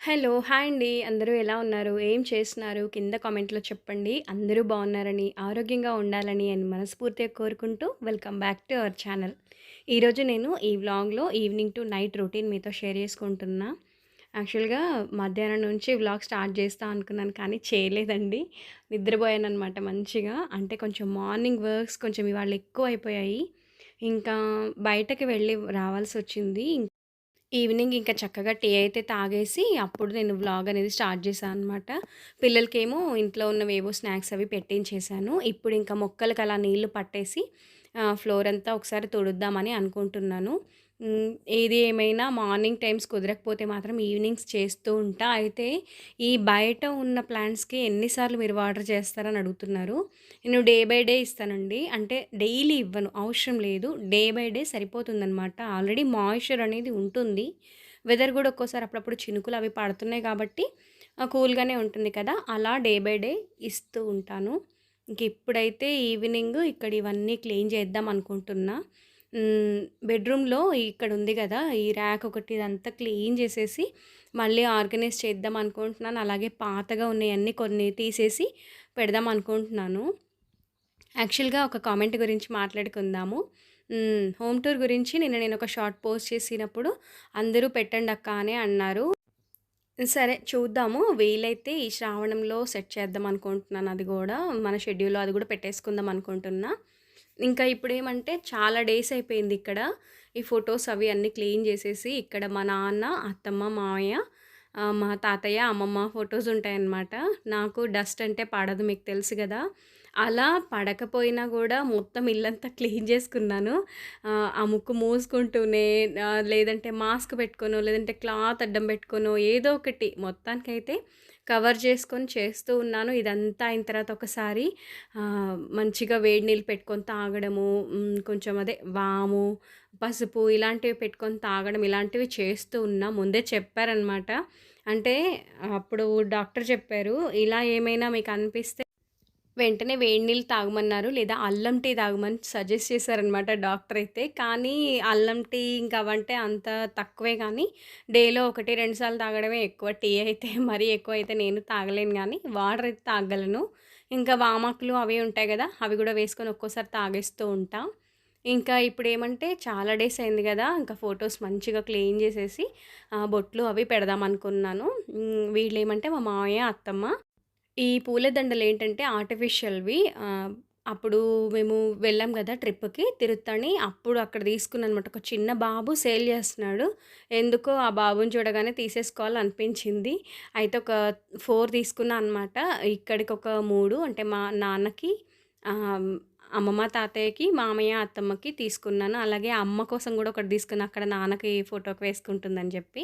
Hello! Hi అండి. అందరూ ఎలా ఉన్నారు? ఏం చేస్తున్నారు? కింద కామెంట్‌లో చెప్పండి. అందరూ బాగున్నారని, ఆరోగ్యంగా ఉండాలని అని మనస్ఫూర్తిగా కోరుకుంటూ welcome back to our channel. ఈరోజు నేను ఈ వ్లాగ్‌లో ఈవినింగ్ టు నైట్ రొటీన్ మీతో షేర్ చేసుకుంటున్నా. యాక్చువల్‌గా మధ్యాహ్నం నుంచి వ్లాగ్ స్టార్ట్ చేస్తా అనుకున్నాను కానీ చేయలేదండి. నిద్రపోయాననమాట మంచిగా. అంటే కొంచెం మార్నింగ్ వర్క్స్ కొంచెం ఇవాళ ఎక్కువైపోయాయి. ఇంకా బయటకి వెళ్ళి రావాల్సొచ్చింది. ఈవినింగ్ ఇంకా చక్కగా టీ అయితే తాగేసి, అప్పుడు నేను వ్లాగ్ అనేది స్టార్ట్ చేశాను అనమాట. పిల్లలకేమో ఇంట్లో ఉన్నవేవో స్నాక్స్ అవి పెట్టించేశాను. ఇప్పుడు ఇంకా మొక్కలకి అలా నీళ్లు పట్టేసి ఫ్లోర్ అంతా ఒకసారి తుడుద్దామని అనుకుంటున్నాను. ఏది ఏమైనా మార్నింగ్ టైమ్స్ కుదరకపోతే మాత్రం ఈవినింగ్స్ చేస్తూ ఉంటా. అయితే ఈ బయట ఉన్న ప్లాంట్స్‌కి ఎన్ని సార్లు మీరు వాటర్ చేస్తారని అడుగుతున్నారు. నేను డే బై డే ఇస్తానండి. అంటే డైలీ ఇవ్వను. అవసరం లేదు. డే బై డే సరిపోతుందనమాట. ఆల్రెడీ మాయిశ్చర్ అనేది ఉంటుంది. వెదర్ గూడా ఒక్కోసారి అప్పుడప్పుడు చినుకులు అవి పడుతున్నాయి కాబట్టి కూల్‌గానే ఉంటుంది కదా! అలా డే బై డే ఇస్తూ ఉంటాను. ఇంక ఇప్పుడైతే ఈవినింగ్ ఇక్కడ ఇవన్నీ క్లీన్ చేద్దాం అనుకుంటున్నా. బెడ్‌రూమ్‌లో ఇక్కడ ఉంది గదా! ఈ ర్యాక్ ఒకటి ఇదంతా క్లీన్ చేసేసి మళ్ళీ ఆర్గనైజ్ చేద్దాం అనుకుంటున్నాను. అలాగే పాతగా ఉన్నయన్నీ కొన్ని తీసేసి పెడదాం అనుకుంటున్నాను. యాక్చువల్‌గా ఒక కామెంట్ గురించి మాట్లాడుకుందాము. హోమ్ టూర్ గురించి నేను ఒక షార్ట్ పోస్ట్ చేసినప్పుడు అందరూ పెట్టండక్కా అనే అన్నారు. సరే చూద్దాము. వీలైతే ఈ శ్రావణంలో సెట్ చేద్దాం అనుకుంటున్నాను అది గూడా. మన షెడ్యూల్‌లో అది గూడా పెట్టేసుకుందాం అనుకుంటున్నా. ఇంకా ఇప్పుడేమంటే చాలా డేస్ అయిపోయింది ఇక్కడ. ఈ ఫోటోస్ అవి అన్నీ క్లీన్ జేసేసి ఇక్కడ మా నాన్న, అత్తమ్మ, మావయ్య, మా తాతయ్య, అమ్మమ్మ ఫోటోస్ ఉంటాయన్నమాట. నాకు డస్ట్ అంటే పడదు మీకు తెలుసు గదా! అలా పడకపోయినా గూడా మొత్తం ఇల్లంతా క్లీన్ జేసుకున్నాను. ఆ ముక్కు మూసుకుంటూనే లేదంటే మాస్క్ పెట్టుకొనో, లేదంటే క్లాత్ అడ్డం పెట్టుకొనో ఏదో ఒకటి మొత్తానికైతే కవర్ చేసుకొని చేస్తూ ఉన్నాను. ఇదంతా అయిన తర్వాత ఒకసారి మంచిగా వేడి నీళ్ళు పెట్టుకొని తాగడము, కొంచెం అదే వాము, పసుపు ఇలాంటివి పెట్టుకొని తాగడం ఇలాంటివి చేస్తూ ఉన్నా. ముందే చెప్పారనమాట. అంటే అప్పుడు డాక్టర్ చెప్పారు, ఇలా ఏమైనా మీకు అనిపిస్తే వెంటనే వేడి నీళ్ళు తాగమన్నారు. లేదా అల్లం టీ తాగమని సజెస్ట్ చేశారనమాట డాక్టరయితే. కానీ అల్లం టీ ఇంకా అవంటే అంత తక్కువే గానీ, డేలో 1, 2 సార్లు తాగడమే ఎక్కువ. టీ అయితే మరీ ఎక్కువైతే నేను తాగలేను గానీ, వాటర్ అయితే తాగగలను. ఇంకా వామాకులు అవి ఉంటాయి గదా! అవి గూడా వేసుకొని ఒక్కోసారి తాగేస్తూ ఉంటా. ఇంకా ఇప్పుడేమంటే చాలా డేస్ అయింది గదా! ఇంకా ఫోటోస్ మంచిగా క్లీన్ జేసేసి బొట్లు అవి పెడదామనుకున్నాను. వీళ్ళేమంటే మా మావయ్య, అత్తమ్మ ఈ పూల దండలేంటంటే ఆర్టిఫిషియల్‌వి. అప్పుడు మేము వెళ్ళాం గదా! ట్రిప్‌కి తిరుత్తణి. అప్పుడు అక్కడ తీసుకున్నాననమాట. ఒక చిన్న బాబు సేల్ చేస్తున్నాడు. ఎందుకో ఆ బాబుని చూడగానే తీసేసుకోవాలనిపించింది. అయితే ఒక 4 తీసుకున్నా అనమాట. ఇక్కడికొక 3 అంటే మా నాన్నకి, ఆహ్, అమ్మమ్మ, తాతయ్యకి, మామయ్య, అత్తమ్మకి తీసుకున్నాను. అలాగే అమ్మ కోసం గూడా ఒకటి తీసుకున్నా. అక్కడ నాన్నకి ఫోటోకి వేసుకుంటుందని జెప్పి.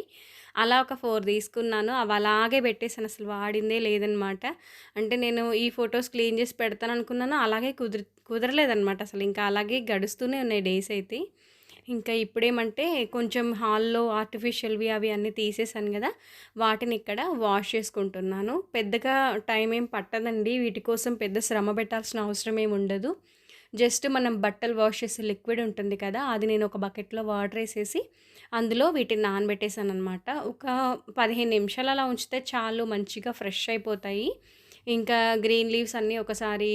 అలా ఒక 4 తీసుకున్నాను. అవి అలాగే పెట్టేసాను. అసలు వాడిందే లేదనమాట. అంటే నేను ఈ ఫోటోస్ క్లీన్ చేసి పెడతాననుకున్నాను. అలాగే కుదరలేదనమాట అసలు. ఇంకా అలాగే గడుస్తూనే ఉన్నాయి డేస్ అయితే. ఇంకా ఇప్పుడేమంటే కొంచెం హాల్‌లో ఆర్టిఫిషియల్‌వి అవి అన్నీ తీసేసాను గదా! వాటిని ఇక్కడ వాష్ చేసుకుంటున్నాను. పెద్దగా టైం ఏం పట్టదండి. వీటి కోసం పెద్ద శ్రమ పెట్టాల్సిన అవసరం ఏమి ఉండదు. జస్ట్ మనం బట్టలు వాష్ చేసే లిక్విడ్ ఉంటుంది కదా! అది నేను ఒక బకెట్‌లో వాటర్ ఏసేసి అందులో వీటిని నానబెట్టేసాననమాట. ఒక 15 నిమిషాలు అలా ఉంచితే చాలు మంచిగా ఫ్రెష్ అయిపోతాయి. ఇంకా గ్రీన్ లీవ్స్ అన్నీ ఒకసారి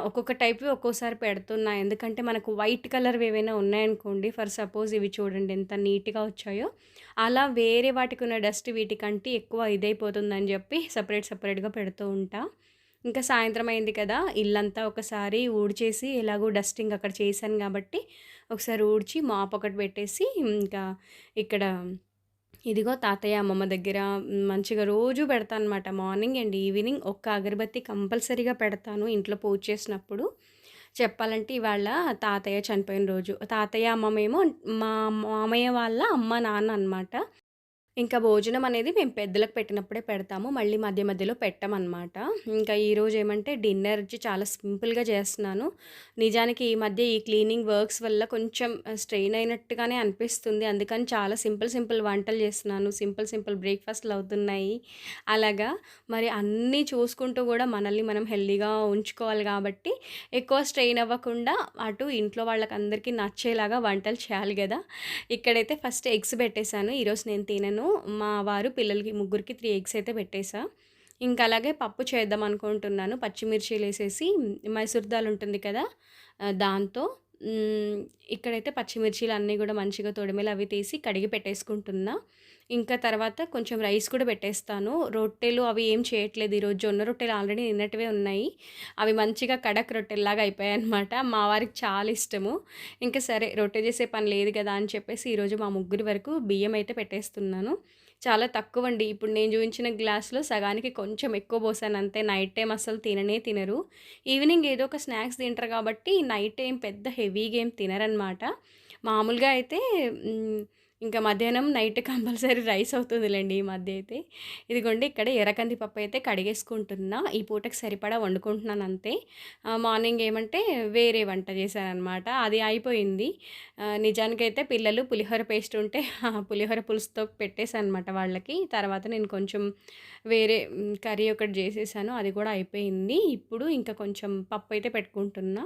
ఒక్కొక్క టైప్‌వి ఒక్కోసారి పెడుతున్నా. ఎందుకంటే మనకు వైట్ కలర్‌వి ఏవైనా ఉన్నాయనుకోండి, ఫర్ సపోజ్ ఇవి చూడండి ఎంత నీట్‌గా వచ్చాయో. అలా వేరే వాటికున్న డస్ట్ వీటికంటే ఎక్కువ ఇదైపోతుందని జెప్పి సెపరేట్‌గా పెడుతూ ఉంటా. ఇంకా సాయంత్రం అయింది కదా! ఇల్లంతా ఒకసారి ఊడ్చేసి ఎలాగో డస్టింగ్ అక్కడ చేశాను గాబట్టి, ఒకసారి ఊడ్చి మాప్ ఒకటి పెట్టేసి, ఇంకా ఇక్కడ ఇదిగో తాతయ్య, అమ్మమ్మ దగ్గర మంచిగా రోజు పెడతానమాట. మార్నింగ్ అండ్ ఈవినింగ్ ఒక్క అగరబత్తి కంపల్సరీగా పెడతాను ఇంట్లో పూజ చేసినప్పుడు. చెప్పాలంటే ఇవాళ తాతయ్య చనిపోయిన రోజు. తాతయ్య, అమ్మమ్మేమో మా మామయ్య వాళ్ళ అమ్మ, నాన్న అనమాట. ఇంకా భోజనం అనేది మేము పెద్దలకు పెట్టినప్పుడే పెడతాము. మళ్ళీ మధ్య మధ్యలో పెట్టమనమాట. ఇంకా ఈరోజు ఏమంటే డిన్నర్ వచ్చి చాలా సింపుల్‌గా చేస్తున్నాను. నిజానికి ఈ మధ్య ఈ క్లీనింగ్ వర్క్స్ వల్ల కొంచెం స్ట్రెయిన్ అయినట్టుగానే అనిపిస్తుంది. అందుకని చాలా సింపుల్ వంటలు చేస్తున్నాను. సింపుల్ బ్రేక్‌ఫాస్ట్‌లు అవుతున్నాయి. అలాగా మరి అన్నీ చూసుకుంటూ గూడా మనల్ని మనం హెల్తీగా ఉంచుకోవాలి గాబట్టి, ఎక్కువ స్ట్రెయిన్ అవ్వకుండా అటు ఇంట్లో వాళ్ళకందరికీ నచ్చేలాగా వంటలు చేయాలి గదా! ఇక్కడైతే ఫస్ట్ ఎగ్స్ పెట్టేసాను. ఈరోజు నేను తినను. పెట్టేశాను. మా వారు పిల్లలకి ముగ్గురికి 3 ఎగ్స్ అయితే పెట్టేసా. ఇంకా అలాగే పప్పు చేద్దాం అనుకుంటున్నాను. పచ్చిమిర్చీలేసేసి మైసూర్ దాల్ ఉంటుంది కదా! దాంతో హ్మ్. ఇక్కడైతే పచ్చిమిర్చీలన్నీ గూడా మంచిగా తొడిమెలు అవి తీసి కడిగి పెట్టేసుకుంటున్నా. ఇంకా తర్వాత కొంచెం రైస్ కూడా పెట్టేస్తాను. రొట్టెలు అవి ఏం చేయట్లేదు ఈరోజు. జొన్న రొట్టెలు ఆల్రెడీ నిన్నటివే ఉన్నాయి. అవి మంచిగా కడక్ రొట్టెల్లాగా అయిపోయాయన్నమాట. మా వారికి చాలా ఇష్టము. ఇంకా సరే రొట్టె చేసే పని లేదు కదా అని చెప్పేసి ఈరోజు మా ముగ్గురి వరకు బియ్యం అయితే పెట్టేస్తున్నాను. చాలా తక్కువండి. ఇప్పుడు నేను చూయించిన గ్లాస్‌లో సగానికి కొంచెం ఎక్కువ పోసాను అంతే. నైట్ టైమ్ అస్సలు తిననే తినరు. ఈవినింగ్ ఏదో ఒక స్నాక్స్ తింటారు కాబట్టి నైట్ టైమ్ పెద్ద హెవీగా ఏం తినరనమాట. మామూలుగా అయితే ఇంకా మధ్యాహ్నం, నైట్ కంపల్సరీ రైస్ అవుతుందిలెండి ఈ మధ్య అయితే. ఇదిగోండి ఇక్కడ ఎర్రకంది పప్పు అయితే కడిగేసుకుంటున్నా. ఈ పూటకి సరిపడా వండుకుంటున్నాను అంతే. మార్నింగ్ ఏమంటే వేరే వంట చేశాననమాట. అది అయిపోయింది. నిజానికైతే పిల్లలు పులిహోర పేస్ట్ ఉంటే పులిహోర పులుసుతో పెట్టేసాననమాట వాళ్ళకి. తర్వాత నేను కొంచెం వేరే కర్రీ ఒకటి చేసేసాను. అది కూడా అయిపోయింది. ఇప్పుడు ఇంకా కొంచెం పప్పు అయితే పెట్టుకుంటున్నా.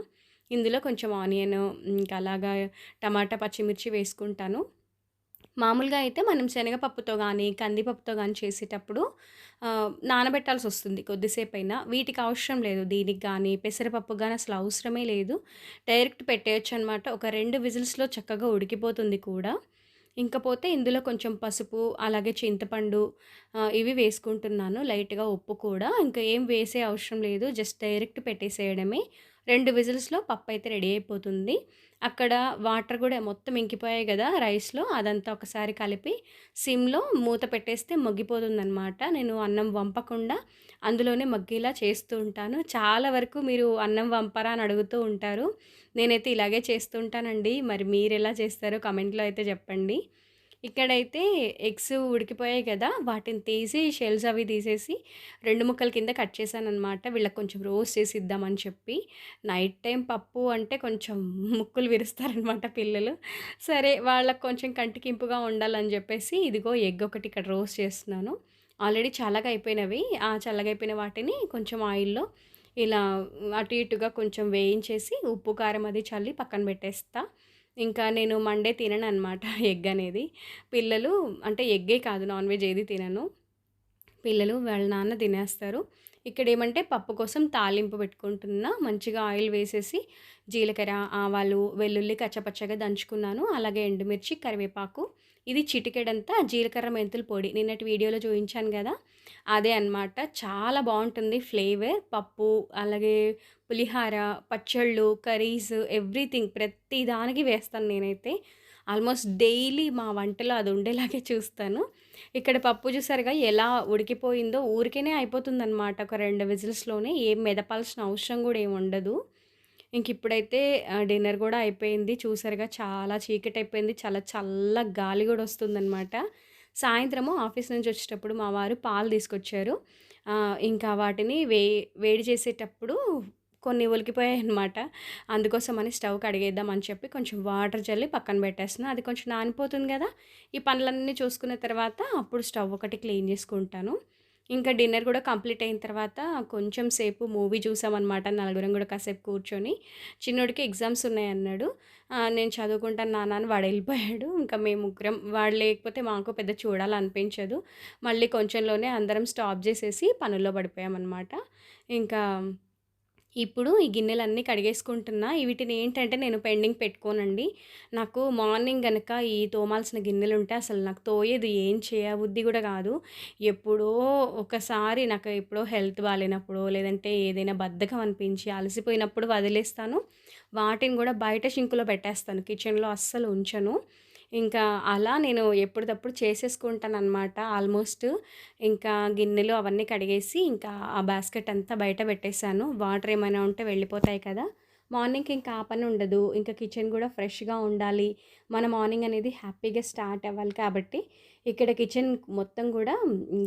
ఇందులో కొంచెం ఆనియన్ ఇంకా అలాగా టమాటా, పచ్చిమిర్చి వేసుకుంటాను. మామూలుగా అయితే మనం శనగపప్పుతో గానీ, కందిపప్పుతో గానీ చేసేటప్పుడు నానబెట్టాల్సొస్తుంది కొద్దిసేపైనా. వీటికి అవసరం లేదు. దీనికి గానీ, పెసరపప్పుకి గానీ అసలు అవసరమే లేదు. డైరెక్ట్ పెట్టేయొచ్చనమాట. ఒక 2 విజిల్స్‌లో చక్కగా ఉడికిపోతుంది కూడా. ఇంకపోతే ఇందులో కొంచెం పసుపు, అలాగే చింతపండు ఇవి వేసుకుంటున్నాను. లైట్‌గా ఉప్పు కూడా. ఇంకా ఏం వేసే అవసరం లేదు. జస్ట్ డైరెక్ట్ పెట్టేసేయడమే. 2 విజిల్స్‌లో పప్పయితే రెడీ అయిపోతుంది. అక్కడ వాటర్ గూడా మొత్తం ఇంకిపోయాయి గదా! రైస్‌లో అదంతా ఒకసారి కలిపి సిమ్‌లో మూత పెట్టేస్తే మగ్గిపోతుందనమాట. నేను అన్నం వంపకుండా అందులోనే మగ్గేలా చేస్తూ ఉంటాను. చాలా వరకు మీరు అన్నం వంపరా అని అడుగుతూ ఉంటారు. నేనైతే ఇలాగే చేస్తూ ఉంటానండి. మరి మీరెలా చేస్తారో కామెంట్‌లో అయితే చెప్పండి. ఇక్కడైతే ఎగ్స్ ఉడికిపోయాయి గదా! వాటిని తీసి షెల్స్ అవి తీసేసి 2 ముక్కల కింద కట్ చేశాననమాట. వీళ్ళకి కొంచెం రోస్ట్ చేసి ఇద్దామని చెప్పి. నైట్ టైమ్ పప్పు అంటే కొంచెం ముక్కులు విరుస్తారనమాట పిల్లలు. సరే వాళ్ళకి కొంచెం కంటికింపుగా ఉండాలని జెప్పేసి ఇదిగో ఎగ్ ఒకటి ఇక్కడ రోస్ట్ చేస్తున్నాను. ఆల్రెడీ చల్లగా అయిపోయినవి. ఆ చల్లగా అయిపోయిన వాటిని కొంచెం ఆయిల్‌లో ఇలా అటు ఇటుగా కొంచెం వేయించేసి ఉప్పు, కారం అది చల్లి పక్కన పెట్టేస్తా. ఇంకా నేను మండే తినననమాట ఎగ్ అనేది. పిల్లలు అంటే ఎగ్గే కాదు నాన్ వెజ్ ఏది తినను. పిల్లలు వాళ్ళ నాన్న తినేస్తారు. ఇక్కడేమంటే పప్పు కోసం తాలింపు పెట్టుకుంటున్నా. మంచిగా ఆయిల్ వేసేసి జీలకర్ర, ఆవాలు, వెల్లుల్లి కచ్చపచ్చగా దంచుకున్నాను. అలాగే ఎండుమిర్చి, కరివేపాకు. ఇది చిటికెడంతా జీలకర్ర మెంతుల పొడి. నిన్నటి వీడియోలో చూయించాను గదా! అదే అనమాట. చాలా బావుంటుంది ఫ్లేవర్. పప్పు, అలాగే పులిహార, పచ్చళ్ళు, కర్రీస్ ఎవ్రీథింగ్ ప్రతి దానికి వేస్తాను నేనైతే. ఆల్మోస్ట్ డైలీ మా వంటలో అది ఉండేలాగే చూస్తాను. ఇక్కడ పప్పు చూసారుగా ఎలా ఉడికిపోయిందో ఊరికేనే అయిపోతుందనమాట. ఒక 2 విజిల్స్‌లోనే ఏం మెదపాల్సిన అవసరం గూడా ఏముండదు. ఇంకిప్పుడైతే డిన్నర్ గూడా అయిపోయింది. చూసారుగా చాలా చీకటయిపోయింది. చాలా చల్ల గాలి గూడా వస్తుందనమాట. సాయంత్రము ఆఫీస్ నుంచి వచ్చేటప్పుడు మా వారు పాలు తీసుకొచ్చారు. ఇంకా వాటిని వేడి చేసేటప్పుడు కొన్ని ఒలికిపోయాయనమాట. అందుకోసమని స్టవ్ కడిగేద్దాం అని చెప్పి కొంచెం వాటర్ చల్లి పక్కన పెట్టేస్తున్నా. అది కొంచెం నానిపోతుంది గదా! ఈ పనులన్నీ చూసుకున్న తర్వాత అప్పుడు స్టవ్ ఒకటి క్లీన్ చేసుకుంటాను. ఇంకా డిన్నర్ గూడా కంప్లీట్ అయిన తర్వాత కొంచెం సేపు మూవీ చూసామనమాట. నలుగురం గూడా కాసేపు కూర్చొని. చిన్నోడికి ఎగ్జామ్స్ ఉన్నాయన్నాడు. నేను చదువుకుంటాను నాన్న అని వాడెళ్ళిపోయాడు. ఇంకా మేము ముగ్గురం వాడు లేకపోతే మాకు పెద్ద చూడాలనిపించదు. మళ్ళీ కొంచెంలోనే అందరం స్టాప్ జేసేసి పనుల్లో పడిపోయామనమాట. ఇంకా ఇప్పుడు ఈ గిన్నెలన్నీ కడిగేసుకుంటున్నా. వీటిని ఏంటంటే నేను పెండింగ్ పెట్టుకోనండి. నాకు మార్నింగ్ గనక ఈ తోమాల్సిన గిన్నెలుంటే అసలు నాకు తోయదు. ఏం చేయబుద్ధి గూడా గాదు. ఎప్పుడో ఒకసారి నాకు ఎప్పుడో హెల్త్ బాలేనప్పుడో, లేదంటే ఏదైనా బద్ధకం అనిపించి అలసిపోయినప్పుడు వదిలేస్తాను. వాటిని గూడా బయట షింక్‌లో పెట్టేస్తాను. కిచెన్‌లో అస్సలు ఉంచను. ఇంకా అలా నేను ఎప్పటిదప్పుడు చేసేసుకుంటాననమాట ఆల్మోస్ట్. ఇంకా గిన్నెలు అవన్నీ కడిగేసి, ఇంకా ఆ బాస్కెట్ అంతా బయట పెట్టేసాను. వాటర్ ఏమైనా ఉంటే వెళ్ళిపోతాయి కదా! మార్నింగ్‌కి ఇంకా ఆ పని ఉండదు. ఇంకా కిచెన్ గూడా ఫ్రెష్‌గా ఉండాలి. మన మార్నింగ్ అనేది హ్యాపీగా స్టార్ట్ అవ్వాలి కాబట్టి, ఇక్కడ కిచెన్ మొత్తం గూడా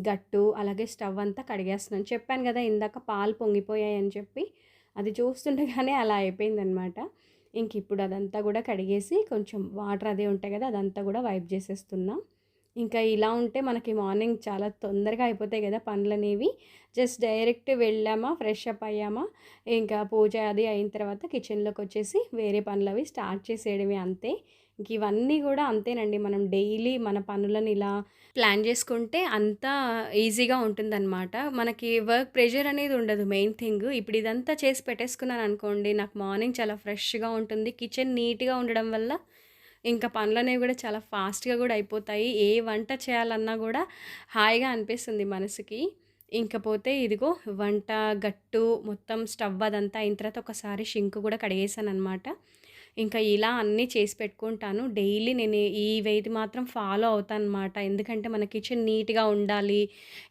గట్టు, అలాగే స్టవ్ అంతా కడిగేస్తున్నాను. చెప్పాను గదా! ఇందాక పాలు పొంగిపోయాయని చెప్పి. అది చూస్తుండగానే అలా అయిపోయిందనమాట. ఇంకిప్పుడు అదంతా గూడా కడిగేసి కొంచెం వాటర్ అదే ఉంటాయి గదా! అదంతా గూడా వైప్ జేసేస్తున్నా. ఇంకా ఇలా ఉంటే మనకి మార్నింగ్ చాలా తొందరగా అయిపోతాయి గదా పనులనేవి. జస్ట్ డైరెక్ట్ వెళ్ళామా, ఫ్రెష్ అప్ అయ్యామా, ఇంకా పూజ అది అయిన తర్వాత కిచెన్‌లోకొచ్చేసి వేరే పనులవి స్టార్ట్ చేసేయడమే అంతే. ఇంక ఇవన్నీ గూడా అంతేనండి. మనం డైలీ మన పనులను ఇలా ప్లాన్ జేసుకుంటే అంతా ఈజీగా ఉంటుందనమాట. మనకి వర్క్ ప్రెషర్ అనేది ఉండదు మెయిన్ థింగ్. ఇప్పుడు ఇదంతా చేసి పెట్టేసుకున్నాననుకోండి, నాకు మార్నింగ్ చాలా ఫ్రెష్‌గా ఉంటుంది. కిచెన్ నీట్‌గా ఉండడం వల్ల ఇంకా పనులనేవి గూడా చాలా ఫాస్ట్‌గా గూడా అయిపోతాయి. ఏ వంట చేయాలన్నా గూడా హాయిగా అనిపిస్తుంది మనసుకి. ఇంకపోతే ఇదిగో వంట గట్టు మొత్తం స్టవ్ అదంతా అయిన తర్వాత ఒకసారి షింక్ గూడా కడిగేసాననమాట. ఇంకా ఇలా అన్నీ చేసి పెట్టుకుంటాను. డైలీ నేను ఇవైది మాత్రం ఫాలో అవుతాననమాట. ఎందుకంటే మన కిచెన్ నీట్‌గా ఉండాలి.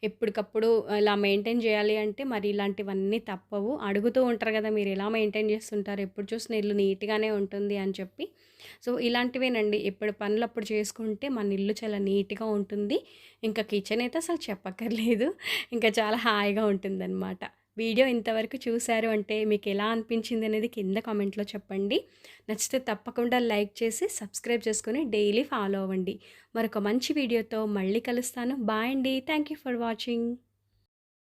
ఎప్పటికప్పుడు ఇలా మెయింటైన్ జేయాలి అంటే మరి ఇలాంటివన్నీ తప్పవు. అడుగుతూ ఉంటారు గదా! మీరెలా మెయింటైన్ జేస్తుంటారు? ఎప్పుడు చూసినా ఇల్లు నీట్‌గానే ఉంటుంది అని చెప్పి. సో, ఇలాంటివేనండి. ఎప్పుడు పనులప్పుడు చేసుకుంటే మన ఇల్లు చాలా నీట్‌గా ఉంటుంది. ఇంకా కిచెన్ అయితే అసలు చెప్పక్కర్లేదు. ఇంకా చాలా హాయిగా ఉంటుందనమాట. వీడియో ఇంతవరకు చూసారు అంటే మీకెలా అనిపించిందనేది కింద కామెంట్‌లో చెప్పండి. నచ్చితే తప్పకుండా లైక్ చేసి, సబ్స్క్రైబ్ చేసుకొని డైలీ ఫాలో అవ్వండి. మరొక మంచి వీడియోతో మళ్ళీ కలుస్తాను. బాయ్ అండి. Thank you for watching.